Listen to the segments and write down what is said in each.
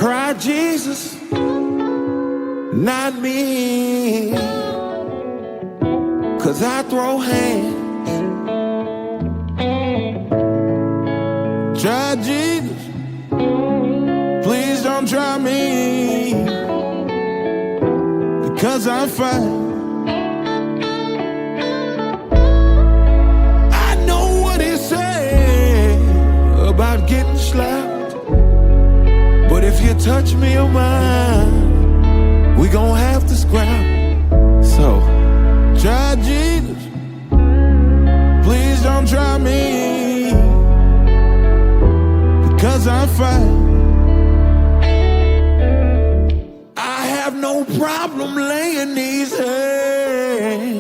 Try Jesus, not me, 'cause I throw hands. Try Jesus, please don't try me, because I'm fine. I know what he said about getting slapped, but if you touch me or mine, we gon' have to scrap. So, try Jesus, please don't try me, because I'm fine. I have no problem laying these hands.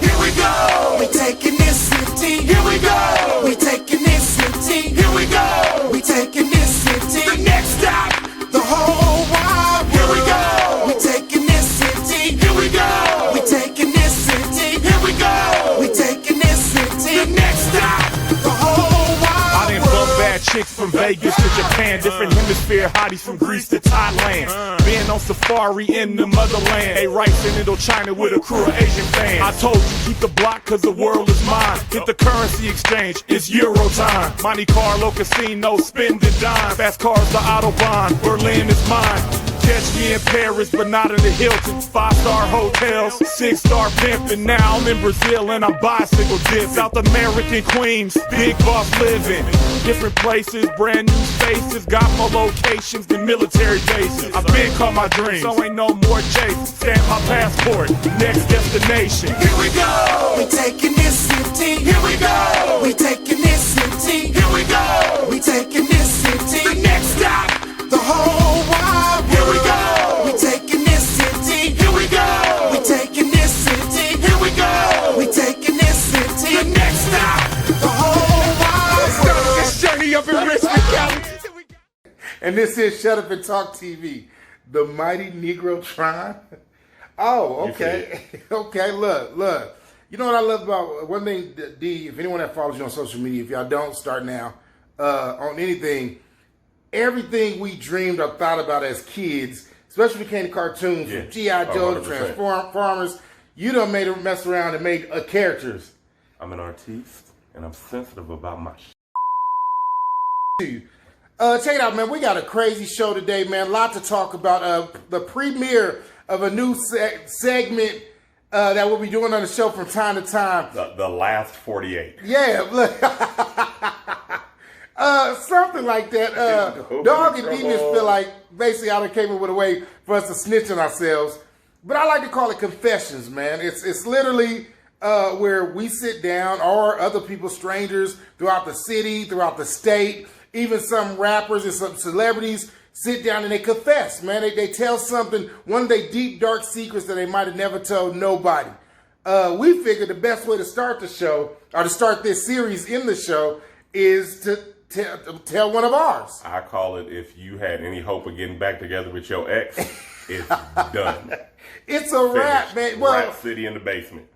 Here we go, we taking this city. Here we go, we taking this city. Here we go, we taking this city. The next stop, the whole wide world. Here we go, we taking this city. Here we go, we taking this city. Here we go, we taking this city. The next stop, the whole wide world. I done fuck bad chicks from Vegas to Japan, different hemisphere hotties from Greece to Thailand. Been on safari in the motherland. A rice in Indochina with a crew of Asian fans. I told you keep the block 'cause the world is mine. Hit the currency exchange, it's Euro time. Monte Carlo casino, spend the dime. Fast cars to Autobahn, Berlin is mine. Catch me in Paris, but not in the Hilton. 5-star hotels, 6-star pimpin'. Now I'm in Brazil and I'm bicycle dipping. South American queens, big boss living. Different places, brand new faces. Got more locations than military bases. I've been caught my dreams, so ain't no more chase. Stamp my passport, next destination. Here we go, we taking this city. Here we go, we taking this city. Here we go, we taking this city. The next stop, the whole wide world. Here we go, we taking this city. Here we go, we taking this city. Here we go, we taking this city. The next stop, the whole wide world. This journey up in Richmond County. And this is Shut Up and Talk TV, the mighty Negro Tron. Oh, okay. Okay, look. You know what I love about one thing, D, if anyone that follows you on social media, if y'all don't, start now, on anything, everything we dreamed or thought about as kids, especially when it came to cartoons, from G.I. Joe to Transformers, you done made them mess around and made characters. I'm an artiste, and I'm sensitive about my Check it out, man. We got a crazy show today, man. A lot to talk about. The premiere of a new segment that we'll be doing on the show from time to time. The last 48. Yeah, look. Something like that. Dogg and Demons feel like basically I done came up with a way for us to snitch on ourselves. But I like to call it confessions, man. It's literally where we sit down, or other people, strangers throughout the city, throughout the state, even some rappers and some celebrities sit down and they confess, man. They tell something, one of their deep, dark secrets that they might have never told nobody. We figured the best way to start the show, or to start this series in the show, is to tell one of ours. I call it, if you had any hope of getting back together with your ex, it's done. It's a wrap, man. Well, Rap City in the basement.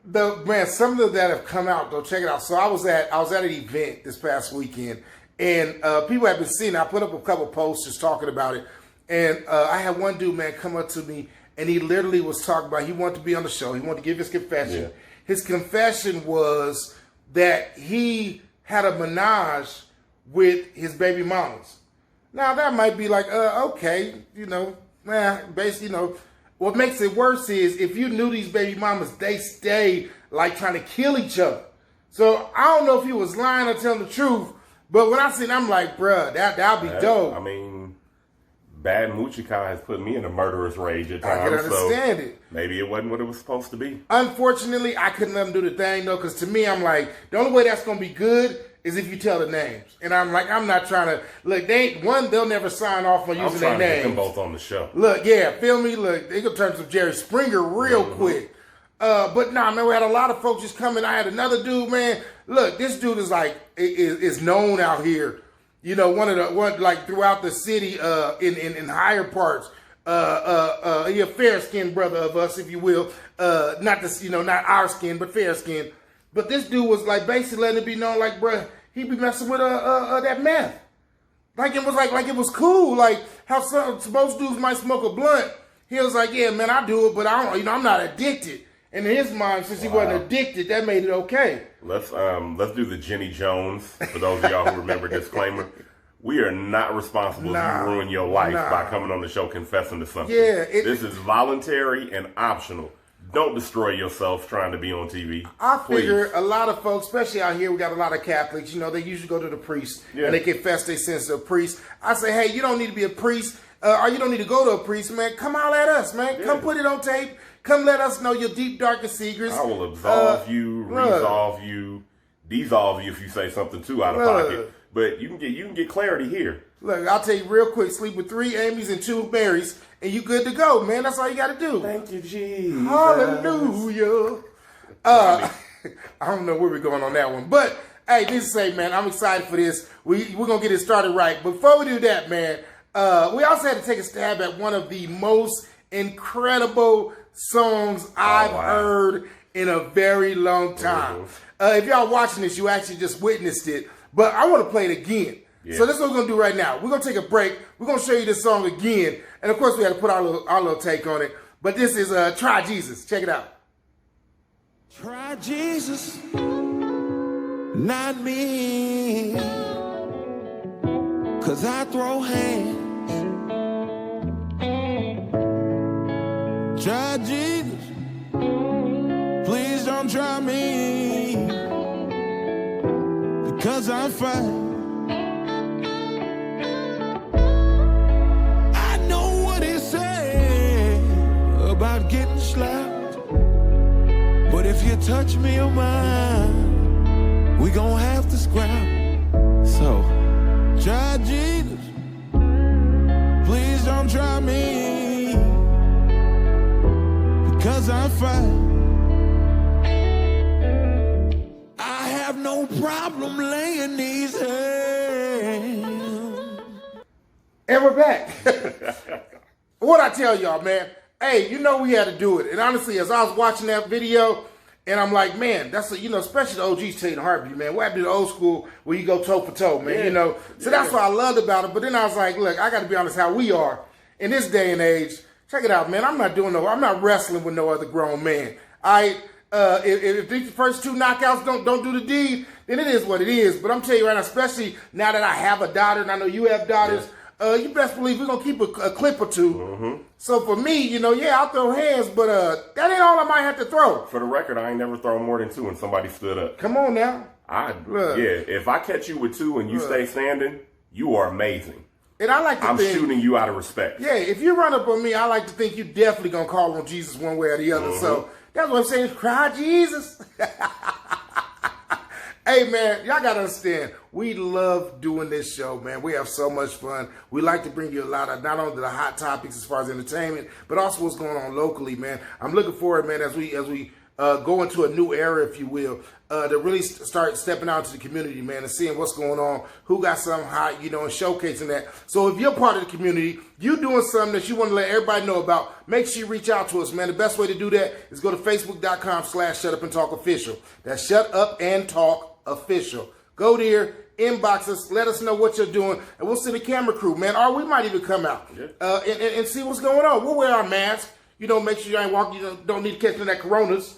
Some of them that have come out, though, check it out. So I was at an event this past weekend, and people have been seeing. I put up a couple posts just talking about it, and I had one dude, man, come up to me, and he literally was talking about he wanted to be on the show. He wanted to give his confession. Yeah. His confession was that he had a menage with his baby mamas. Now that might be like, okay, basically, what makes it worse is if you knew these baby mamas, they stay like trying to kill each other. So I don't know if he was lying or telling the truth, but when I seen, I'm like, bruh, that'll be dope. I mean, Bad Moochie has put me in a murderous rage at times. I can understand it. Maybe it wasn't what it was supposed to be. Unfortunately, I couldn't let him do the thing though, because to me, I'm like, the only way that's gonna be good is if you tell the names. And I'm like, I'm not trying to, look, they'll never sign off on using their names. I'm trying to get them both on the show. Look, yeah, feel me? Look, they gonna turn some Jerry Springer real quick. But nah, man, we had a lot of folks just coming. I had another dude, man. Look, this dude is like, is known out here. You know, one like throughout the city, in higher parts. He a fair-skinned brother of us, if you will. Not our skin, but fair skin. But this dude was like basically letting it be known, like, bruh, he be messing with that meth. Like it was cool. Like how most dudes might smoke a blunt. He was like, yeah, man, I do it, but I don't, I'm not addicted. And in his mind, since he wasn't addicted, that made it okay. Let's do the Jenny Jones, for those of y'all who remember. Disclaimer. We are not responsible if you ruin your life by coming on the show confessing to something. Yeah, this is voluntary and optional. Don't destroy yourself trying to be on TV. I figure a lot of folks, especially out here, we got a lot of Catholics, they usually go to the priest and they confess their sins to a priest. I say, hey, you don't need to be a priest, or you don't need to go to a priest, man. Come out at us, man. Come put it on tape. Come let us know your deep, darkest secrets. I will absolve you, resolve you, dissolve you if you say something too out of pocket. But you can get clarity here. Look, I'll tell you real quick. Sleep with 3 Amy's and 2 Marys, and you good to go, man. That's all you got to do. Thank you, Jesus. Hallelujah. I don't know where we're going on that one. But, hey, this is man, I'm excited for this. We're going to get it started right. Before we do that, man, we also had to take a stab at one of the most incredible songs I've heard in a very long time. If y'all watching this, you actually just witnessed it. But I want to play it again. Yeah. So this is what we're going to do right now. We're going to take a break. We're going to show you this song again. And, of course, we had to put our little take on it. But this is Try Jesus. Check it out. Try Jesus, not me. 'Cause I throw hands. Try Jesus, please don't try me. Because I'm fine. I know what he said about getting slapped. But if you touch me or mine, we gon' have to scrap. So, try Jesus, please don't try me. Because I'm fine. I have no problem laying these hands. And we're back. What I tell y'all, man, hey, we had to do it. And honestly, as I was watching that video, and I'm like, man, that's especially the OGs tell you the heartbeat, man. What happened to the old school where you go toe for toe, man, So that's what I loved about it. But then I was like, look, I got to be honest how we are in this day and age. Check it out, man. I'm not wrestling with no other grown man. If these first 2 knockouts don't do the deed, then it is what it is. But I'm telling you right now, especially now that I have a daughter and I know you have daughters, you best believe we're going to keep a clip or 2. Mm-hmm. So for me, I'll throw hands, but that ain't all I might have to throw. For the record, I ain't never thrown more than 2 when somebody stood up. Come on now. If I catch you with 2 and you stay standing, you are amazing. And I like to I'm shooting you out of respect. Yeah, if you run up on me, I like to think you definitely going to call on Jesus one way or the other. Mm-hmm. So that's what I'm saying. Cry Jesus. Hey, man, y'all got to understand, we love doing this show, man. We have so much fun. We like to bring you a lot of not only the hot topics as far as entertainment, but also what's going on locally, man. I'm looking forward, man, as we go into a new era, if you will, to really start stepping out to the community, man, and seeing what's going on, who got something hot, and showcasing that. So if you're part of the community, you doing something that you want to let everybody know about, make sure you reach out to us, man. The best way to do that is go to facebook.com/ShutUpAndTalkOfficial. That's Shut Up and Talk Official. Go there, inbox us, let us know what you're doing, and we'll send a camera crew, man. Or we might even come out and see what's going on. We'll wear our masks. Make sure you ain't walking. Don't need to catch that coronas.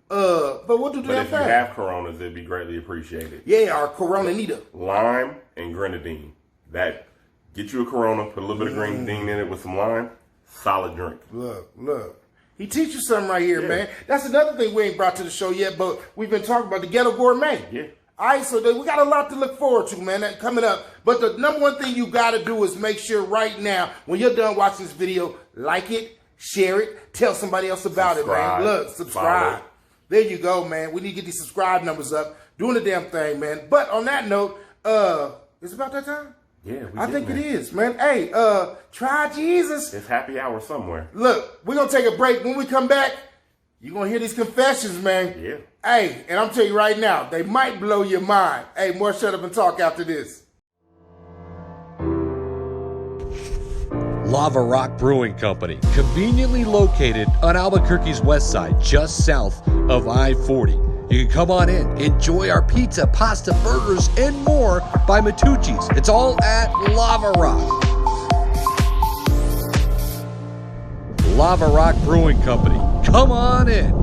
But we'll do that. But if you have coronas, it'd be greatly appreciated. Yeah, our Corona Nita. Lime and grenadine. That get you a Corona, put a little bit of grenadine in it with some lime. Solid drink. Look. He teach you something right here, man. That's another thing we ain't brought to the show yet, but we've been talking about the Ghetto Gourmet. Yeah. All right, so we got a lot to look forward to, man, that coming up. But the number one thing you got to do is make sure right now, when you're done watching this video, like it, share it, tell somebody else about it, man. Look, subscribe. Follow. There you go, man. We need to get these subscribe numbers up. Doing the damn thing, man. But on that note, it's about that time? Yeah, I think it is, man. Hey, try Jesus. It's happy hour somewhere. Look, we're going to take a break. When we come back, you're going to hear these confessions, man. Yeah. Hey, and I'm telling you right now, they might blow your mind. Hey, more Shut Up and Talk after this. Lava Rock Brewing Company, conveniently located on Albuquerque's west side, just south of I-40. You can come on in, enjoy our pizza, pasta, burgers, and more by Matucci's. It's all at Lava Rock. Lava Rock Brewing Company. Come on in.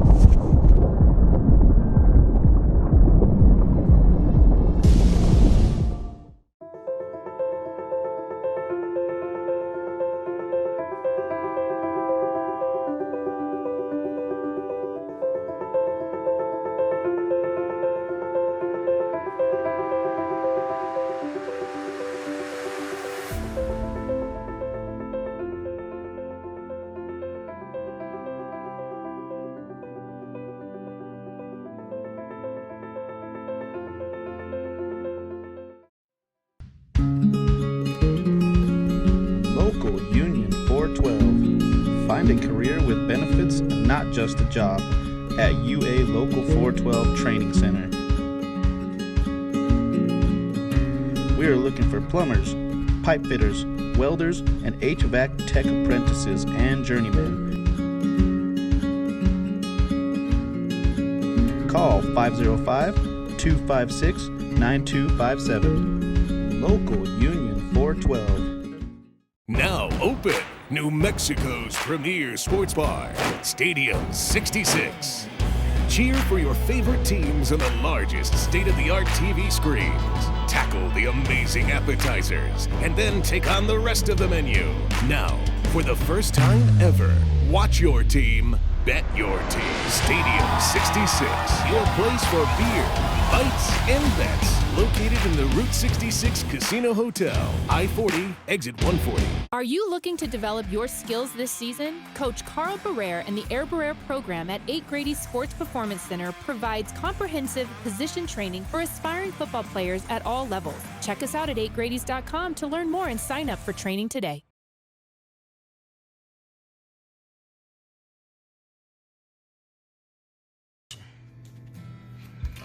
Local Union 412. Find a career with benefits, not just a job, at UA Local 412 Training Center. We are looking for plumbers, pipe fitters, welders, and HVAC tech apprentices and journeymen. Call 505-256-9257. Local Union 412. Now open, New Mexico's premier sports bar, Stadium 66. Cheer for your favorite teams on the largest state-of-the-art TV screens. Tackle the amazing appetizers, and then take on the rest of the menu. Now, for the first time ever, watch your team, bet your team. Stadium 66, your place for beer, bites, and bets. Located in the Route 66 Casino Hotel, I-40, exit 140. Are you looking to develop your skills this season? Coach Carl Barrere and the Air Barrere program at 8 Grady Sports Performance Center provides comprehensive position training for aspiring football players at all levels. Check us out at 8gradys.com to learn more and sign up for training today.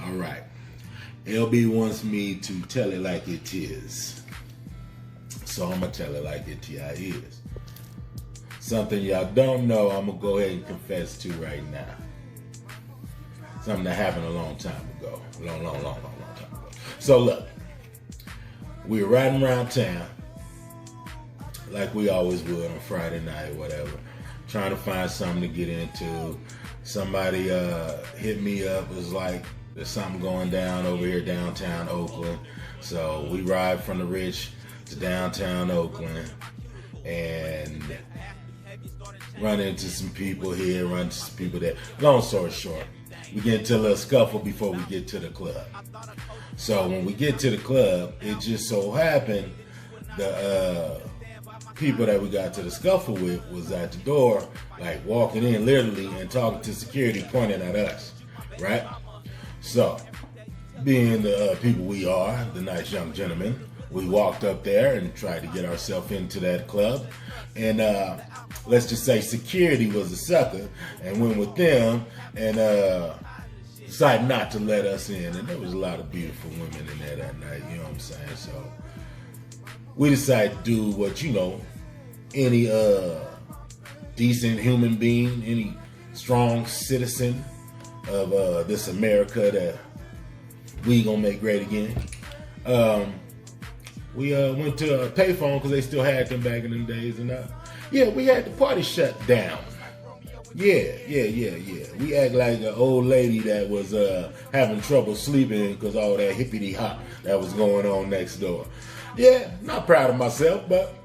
All right. LB wants me to tell it like it is. So I'm going to tell it like it is. Something y'all don't know, I'm going to go ahead and confess to right now. Something that happened a long time ago. Long time ago. So look, we were riding around town like we always would on Friday night or whatever, trying to find something to get into. Somebody hit me up, was like, there's something going down over here downtown Oakland. So we ride from the Rich to downtown Oakland and run into some people here, run into some people there. Long story short, we get into a little scuffle before we get to the club. So when we get to the club, it just so happened the people that we got to the scuffle with was at the door, like walking in literally and talking to security, pointing at us, right? So, being the people we are, the nice young gentlemen, we walked up there and tried to get ourselves into that club. And let's just say security was a sucker and went with them and decided not to let us in. And there was a lot of beautiful women in there that night, you know what I'm saying? So, we decided to do what, you know, any decent human being, any strong citizen of this America that we gonna make great again. We went to a payphone because they still had them back in them days, and yeah, we had the party shut down. Yeah. We act like an old lady that was having trouble sleeping because all that hippity hop that was going on next door. Yeah, not proud of myself, but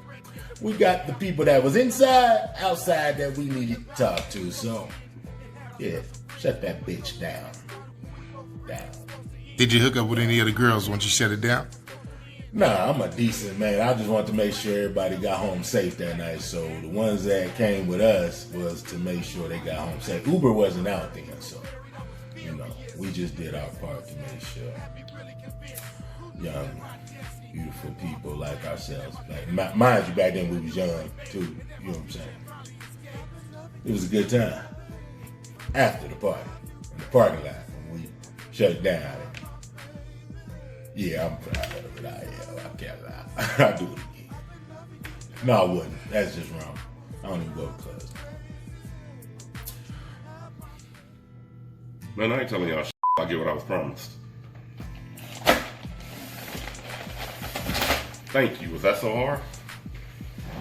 we got the people that was inside, outside that we needed to talk to. So, yeah. Shut that bitch down. Did you hook up with any of the girls once you shut it down? Nah, I'm a decent man. I just wanted to make sure everybody got home safe that night. So the ones that came with us was to make sure they got home safe. Uber wasn't out then, so, you know, we just did our part to make sure young, beautiful people like ourselves. Like, mind you, back then we was young, too. You know what I'm saying? It was a good time. After the party, in the parking lot, when we shut it down. Yeah, I'm proud of it. I can't lie. I'll do it again. No, I wouldn't. That's just wrong. I don't even go to clubs. Man, I ain't telling y'all I get what I was promised. Thank you. Was that so hard?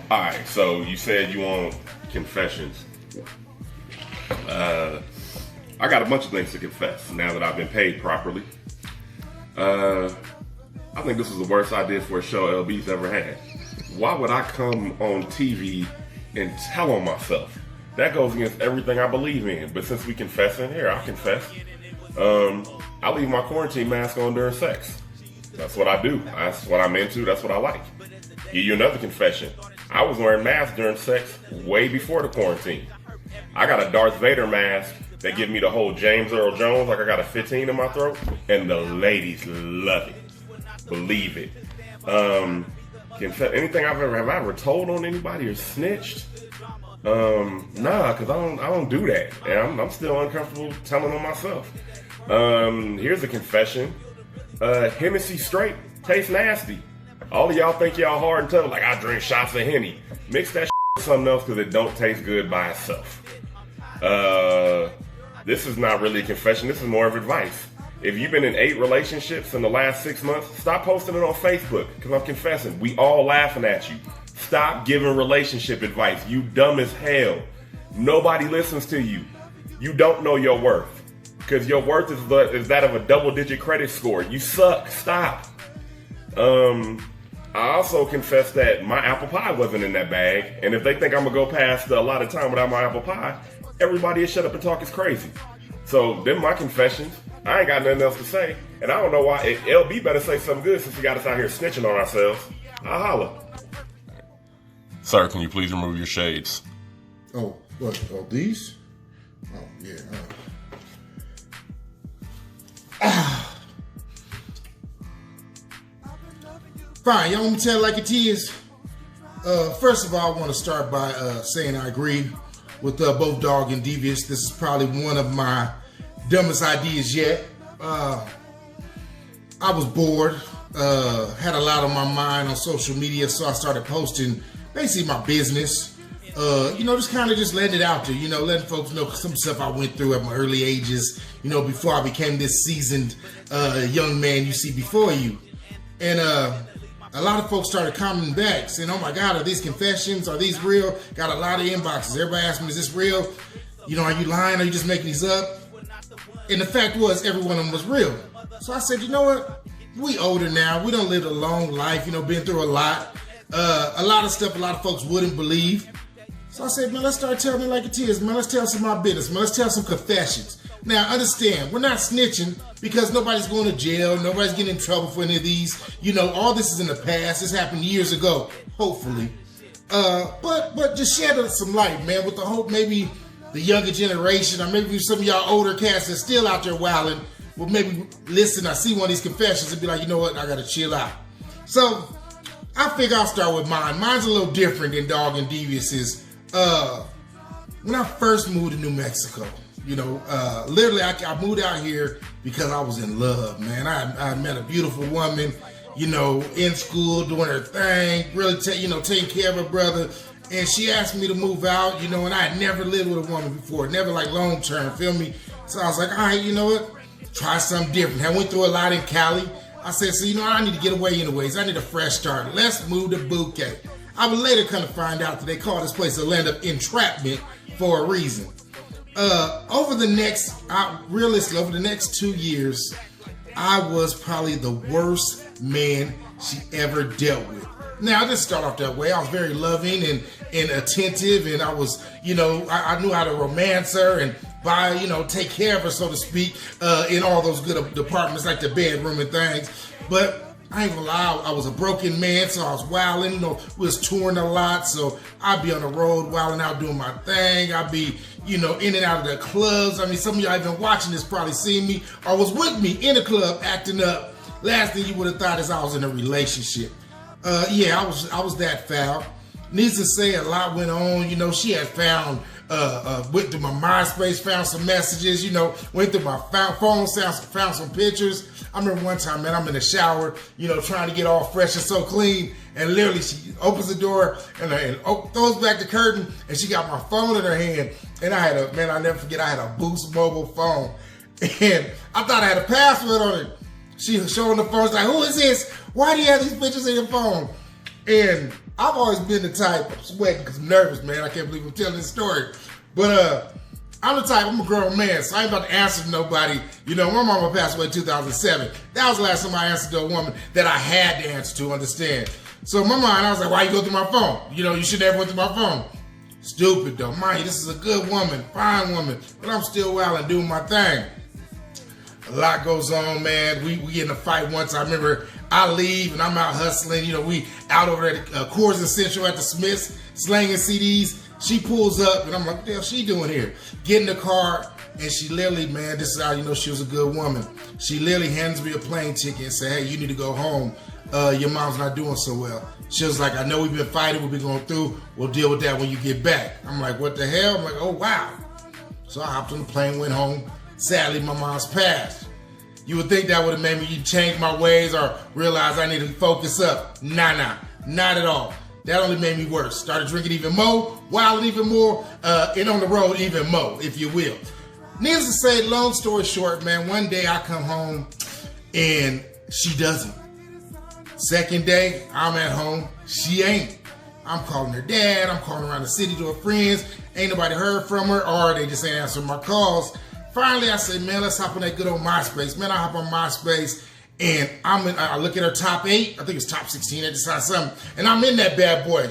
Alright, so you said you want confessions. I got a bunch of things to confess now that I've been paid properly. I think this is the worst idea for a show LB's ever had. Why would I come on TV and tell on myself? That goes against everything I believe in. But since we confessing, here, I'll confess. I leave my quarantine mask on during sex. That's what I do. That's what I'm into. That's what I like. Give you another confession. I was wearing masks during sex way before the quarantine. I got a Darth Vader mask that give me the whole James Earl Jones, like I got a 15 in my throat, and the ladies love it. Believe it. Anything have I ever told on anybody or snitched? Nah, because I don't do that, and I'm still uncomfortable telling on myself. Here's a confession. Hennessy straight tastes nasty. All of y'all think y'all hard and tough, like I drink shots of Henny. Mix that with something else because it don't taste good by itself. This is not really a confession. This is more of advice. If you've been in 8 relationships in the last 6 months, stop posting it on Facebook because I'm confessing. We all laughing at you. Stop giving relationship advice. You dumb as hell. Nobody listens to you. You don't know your worth because your worth is that of a double-digit credit score. You suck. Stop. I also confess that my apple pie wasn't in that bag, and if they think I'm gonna go past a lot of time without my apple pie, everybody will shut up and talk is crazy. So them my confessions. I ain't got nothing else to say, and I don't know why. LB better say something good since he got us out here snitching on ourselves. I'll holler. Sir, can you please remove your shades? Oh, what? Oh, these? Oh, yeah. Fine, y'all want me to tell it like it is? First of all, I want to start by saying I agree with both Dogg and Devious. This is probably one of my dumbest ideas yet. I was bored, had a lot on my mind on social media, so I started posting basically my business. Just kind of just letting it out there, letting folks know some stuff I went through at my early ages, before I became this seasoned young man you see before you. And a lot of folks started commenting back saying, oh my God, are these confessions? Are these real? Got a lot of inboxes. Everybody asked me, is this real? Are you lying? Are you just making these up? And the fact was, every one of them was real. So I said, you know what? We older now. We don't live a long life, been through a lot. A lot of stuff a lot of folks wouldn't believe. So I said, man, let's start telling it like it is. Man, let's tell some of my business. Man, let's tell some confessions. Now, understand, we're not snitching because nobody's going to jail. Nobody's getting in trouble for any of these. All this is in the past. This happened years ago, hopefully. But just shed some light, man, with the hope maybe the younger generation or maybe some of y'all older cats that's still out there wilding will maybe listen or see one of these confessions and be like, you know what, I got to chill out. So I figure I'll start with mine. Mine's a little different than Dogg and Devious's. When I first moved to New Mexico, literally I moved out here because I was in love, man. I met a beautiful woman, in school doing her thing, really taking care of her brother. And she asked me to move out, and I had never lived with a woman before, never like long term, feel me? So I was like, all right, you know what? Try something different. I went through a lot in Cali. I said, so I need to get away anyways. I need a fresh start. Let's move to Bouquet. I would later come to find out that they call this place a land of entrapment for a reason. Over the next 2 years, I was probably the worst man she ever dealt with. Now, I didn't start off that way. I was very loving and attentive, and I was, I knew how to romance her and take care of her, so to speak, in all those good departments like the bedroom and things. But I ain't gonna lie, I was a broken man, so I was wilding, we was touring a lot, so I'd be on the road wilding out doing my thing. I'd be, in and out of the clubs. I mean, some of y'all even watching this probably seen me or was with me in a club acting up. Last thing you would have thought is I was in a relationship. I was that foul. Needless to say, a lot went on. She had found, went through my MySpace, found some messages, went through my phone, found some pictures. I remember one time, man, I'm in the shower, trying to get all fresh and so clean. And literally she opens the door and throws back the curtain and she got my phone in her hand. And I had I'll never forget, I had a Boost mobile phone. And I thought I had a password on it. She was showing the phone. She's like, who is this? Why do you have these pictures in your phone? And I've always been the type, I'm sweating because I'm nervous, man. I can't believe I'm telling this story. But I'm the type, I'm a grown man, so I ain't about to answer to nobody. You know, my mama passed away in 2007. That was the last time I answered to a woman that I had to answer to, understand. So in my mind, I was like, why you go through my phone? You know, you should never go through my phone. Stupid though. Mind you, this is a good woman, fine woman, but I'm still wild and doing my thing. A lot goes on, man. We get in a fight once. I remember I leave and I'm out hustling. You know, we out over at Coors and Central at the Smiths, slanging CDs. She pulls up and I'm like, what the hell she doing here? Get in the car and she literally, man, this is how you know she was a good woman. She literally hands me a plane ticket and said, hey, you need to go home. Your mom's not doing so well. She was like, I know we've been fighting, we've been going through. We'll deal with that when you get back. I'm like, what the hell? I'm like, oh, wow. So I hopped on the plane, went home. Sadly, my mom's passed. You would think that would have made me change my ways or realize I need to focus up. Nah, not at all. That only made me worse. Started drinking even more, wilding even more, and on the road even more, if you will. Needless to say, long story short, man, one day I come home and she doesn't. Second day, I'm at home, she ain't. I'm calling her dad, I'm calling around the city to her friends, ain't nobody heard from her, or they just ain't answering my calls. Finally, I said, man, let's hop on that good old MySpace. Man, I hop on MySpace, and I look at her top 8, I think it's top 16, I decide something, and I'm in that bad boy.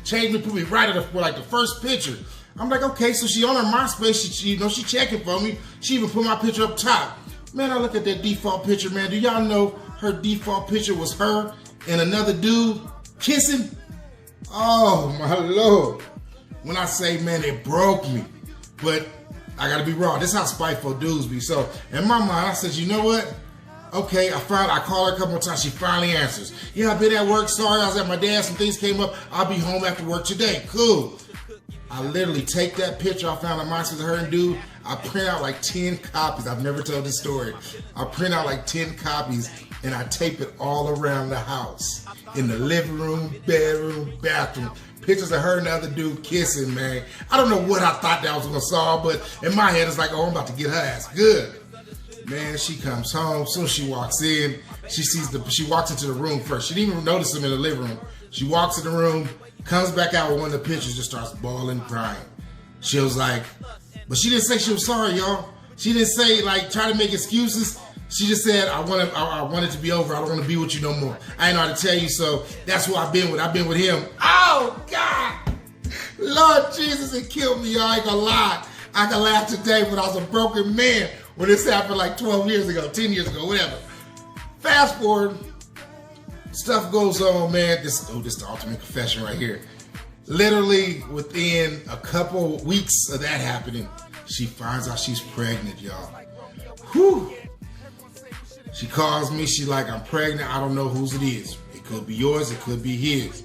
She put me right at the first picture. I'm like, okay, so she on her MySpace, she checking for me. She even put my picture up top. Man, I look at that default picture, man. Do y'all know her default picture was her and another dude kissing? Oh, my Lord. When I say, man, it broke me. But I gotta be raw. This is how spiteful dudes be. So in my mind, I said, you know what? Okay, I called her a couple of times. She finally answers. Yeah, I've been at work. Sorry, I was at my dad's. Some things came up. I'll be home after work today. Cool. I literally take that picture I found on MySpace of her and dude. I print out like 10 copies. I've never told this story. I print out like 10 copies and I tape it all around the house. In the living room, bedroom, bathroom. Pictures of her and the other dude kissing, man. I don't know what I thought that was gonna solve, but in my head it's like, oh, I'm about to get her ass good. Man, she comes home. Soon as she walks in, she walks into the room first. She didn't even notice him in the living room. She walks in the room, comes back out with one of the pictures, just starts bawling, crying. She was like, but she didn't say she was sorry, y'all. She didn't say, like, try to make excuses. She just said, I want it to be over. I don't want to be with you no more. I ain't know how to tell you, so that's who I've been with. I've been with him. Oh, God. Lord Jesus, it killed me, y'all. I ain't gonna lie. I can laugh today, but I was a broken man when this happened like 12 years ago, 10 years ago, whatever. Fast forward, stuff goes on, man. This is the ultimate confession right here. Literally within a couple weeks of that happening, she finds out she's pregnant, y'all. Whew. She calls me, she like, I'm pregnant, I don't know whose it is. It could be yours, it could be his.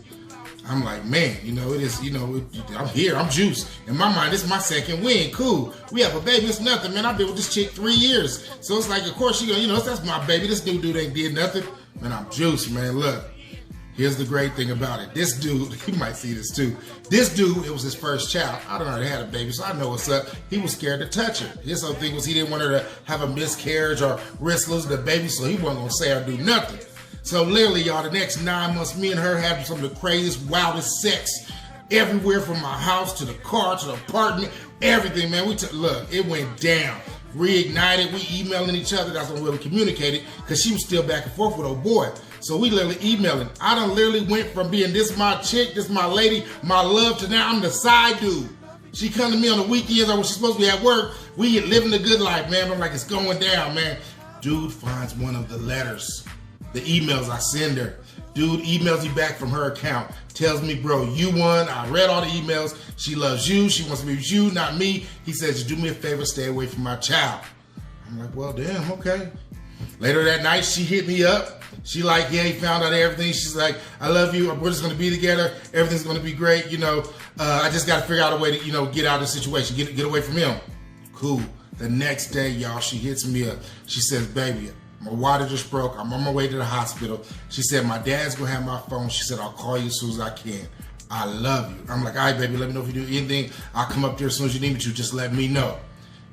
I'm like, man, it is, I'm here, I'm juiced. In my mind, this is my second win, cool. We have a baby, it's nothing, man. I've been with this chick 3 years. So it's like, of course, she go, that's my baby. This new dude ain't did nothing. Man, I'm juiced, man, look. Here's the great thing about it. This dude, you might see this too. This dude, it was his first child. I don't know, they had a baby, so I know what's up. He was scared to touch her. His whole thing was he didn't want her to have a miscarriage or risk losing the baby, so he wasn't gonna say or do nothing. So literally, y'all, the next 9 months, me and her had some of the craziest, wildest sex everywhere from my house to the car to the apartment, everything, man. Look, it went down. Reignited, we emailing each other. That's when we really communicated because she was still back and forth with old boy. So we literally emailing. I done literally went from being this my chick, this my lady, my love, to now I'm the side dude. She come to me on the weekends or when she's supposed to be at work. We living the good life, man. I'm like, it's going down, man. Dude finds one of the letters, the emails I send her. Dude emails me back from her account. Tells me, bro, you won. I read all the emails. She loves you. She wants to be with you, not me. He says, just do me a favor, stay away from my child. I'm like, well, damn, okay. Later that night, she hit me up. She like, yeah, he found out everything. She's like, I love you. We're just going to be together. Everything's going to be great. I just got to figure out a way to, get out of the situation. Get away from him. Cool. The next day, y'all, she hits me up. She says, baby, my water just broke. I'm on my way to the hospital. She said, my dad's going to have my phone. She said, I'll call you as soon as I can. I love you. I'm like, all right, baby, let me know if you do anything. I'll come up there as soon as you need me to. Just let me know.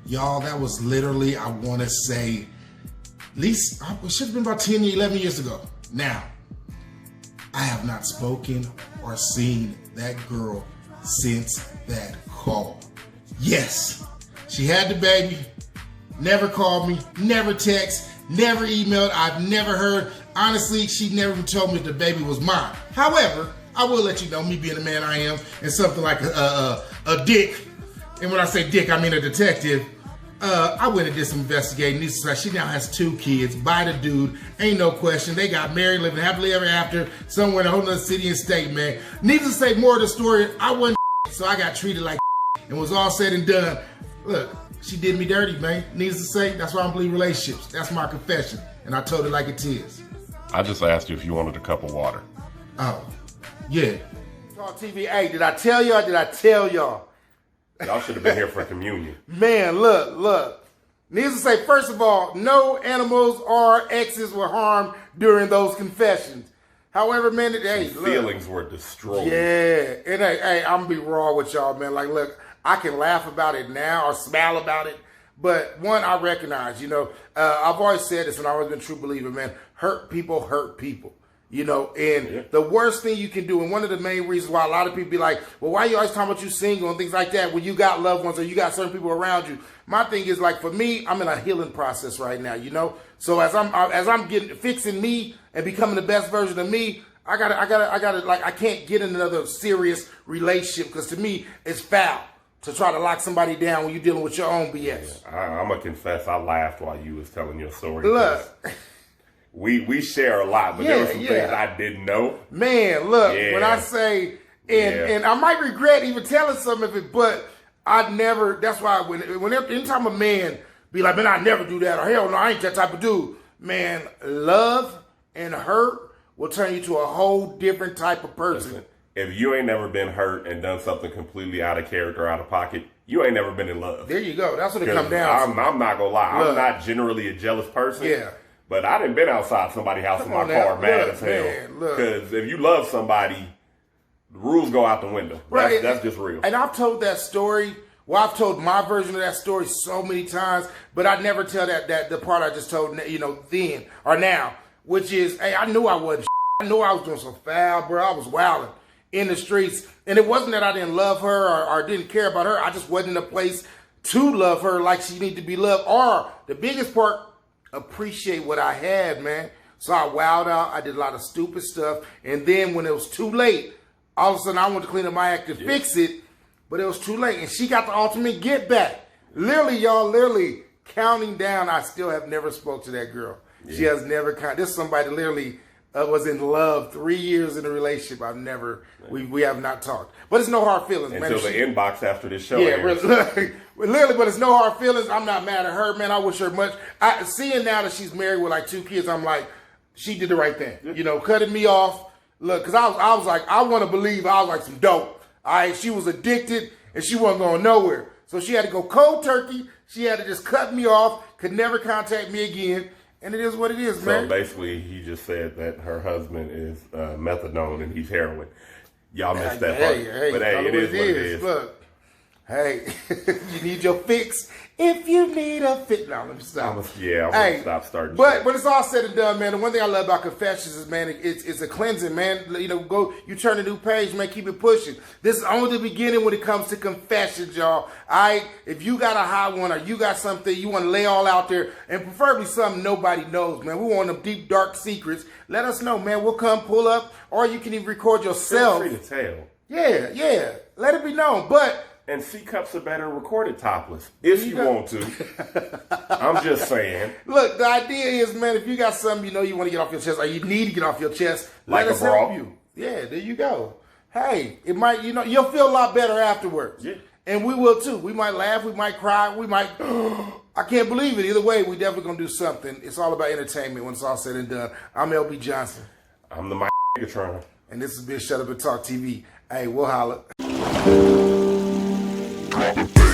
Y'all, that was literally, I want to say, at least, it should have been about 10, 11 years ago. Now, I have not spoken or seen that girl since that call. Yes, she had the baby, never called me, never text, never emailed, I've never heard. Honestly, she never even told me the baby was mine. However, I will let you know, me being the man I am, and something like a dick, and when I say dick, I mean a detective, I went and did some investigating. Needless to say, she now has 2 kids by the dude. Ain't no question. They got married, living happily ever after, somewhere in a whole other city and state, man. Needless to say, more of the story, I wasn't so I got treated like and was all said and done. Look, she did me dirty, man. Needless to say, that's why I don't believe relationships. That's my confession, and I told it like it is. I just asked you if you wanted a cup of water. Oh, yeah. Talk TV. Hey, did I tell y'all? Did I tell y'all? Y'all should have been here for communion. Man, look. Needless to say, first of all, no animals or exes were harmed during those confessions. However, man, Feelings were destroyed. Yeah, and hey, I'm gonna be raw with y'all, man. Like, look, I can laugh about it now or smile about it, but one, I recognize, I've always said this, and I've always been a true believer, man. Hurt people, and the worst thing you can do, and one of the main reasons why a lot of people be like, well, why are you always talking about you single and things like that when you got loved ones or you got certain people around you? My thing is, like, for me, I'm in a healing process right now, So as I'm fixing me and becoming the best version of me, I gotta like, I can't get in another serious relationship because to me it's foul to try to lock somebody down when you're dealing with your own BS. Yeah, I'm gonna confess, I laughed while you was telling your story. Look. We share a lot, but there were some things I didn't know. Man, look, when I say, and I might regret even telling some of it, but I never, that's why anytime a man be like, man, I never do that, or hell no, I ain't that type of dude. Man, love and hurt will turn you to a whole different type of person. Listen, if you ain't never been hurt and done something completely out of character, out of pocket, you ain't never been in love. There you go. That's what it comes down to. I'm not gonna lie. Look. I'm not generally a jealous person. Yeah. But I done been outside somebody's house in my car mad as hell. Because if you love somebody, the rules go out the window. Right. That's just real. And I've told that story. Well, I've told my version of that story so many times, but I never tell that the part I just told, then or now, which is, hey, I knew I wasn't. I knew I was doing some foul, bro. I was wilding in the streets, and it wasn't that I didn't love her or didn't care about her. I just wasn't in a place to love her like she needed to be loved. Or the biggest part, appreciate what I had, man. So I wowed out. I did a lot of stupid stuff. And then when it was too late, all of a sudden I went to clean up my act to fix it, but it was too late. And she got the ultimate get back. Literally counting down. I still have never spoke to that girl. Yeah. She has never, this is somebody that literally was in love 3 years in a relationship. I've never, we have not talked. But it's no hard feelings, man. Until the inbox after this show. Yeah, literally, but it's no hard feelings. I'm not mad at her, man. I wish her much. Seeing now that she's married with like 2 kids, I'm like, she did the right thing. Cutting me off. Look, because I was like, I want to believe I was like some dope. She was addicted and she wasn't going nowhere. So she had to go cold turkey. She had to just cut me off, could never contact me again. And it is what it is, man. So basically, he just said that her husband is methadone and he's heroin. Y'all missed that part. But hey, it is what it is. Look, hey, you need your fix. If you need a fix. No, let me stop. I'm gonna stop starting. But when it's all said and done, man, the one thing I love about confessions is, man, it's a cleansing, man. You turn a new page, man, keep it pushing. This is only the beginning when it comes to confessions, y'all. If you got a hot one or you got something you want to lay all out there, and preferably something nobody knows, man. We want them deep, dark secrets. Let us know, man. We'll come pull up, or you can even record yourself. Feel free to tell. Yeah. Let it be known. But and C-cups are better recorded topless, if you want to. I'm just saying. Look, the idea is, man, if you got something you want to get off your chest, or you need to get off your chest, like let us help you. Yeah, there you go. Hey, it might, you'll feel a lot better afterwards. Yeah. And we will too. We might laugh, we might cry, we might, I can't believe it. Either way, we definitely going to do something. It's all about entertainment when it's all said and done. I'm LB Johnson. I'm the Megatron. And this has been Shut Up and Talk TV. Hey, we'll holler. Drop the bass.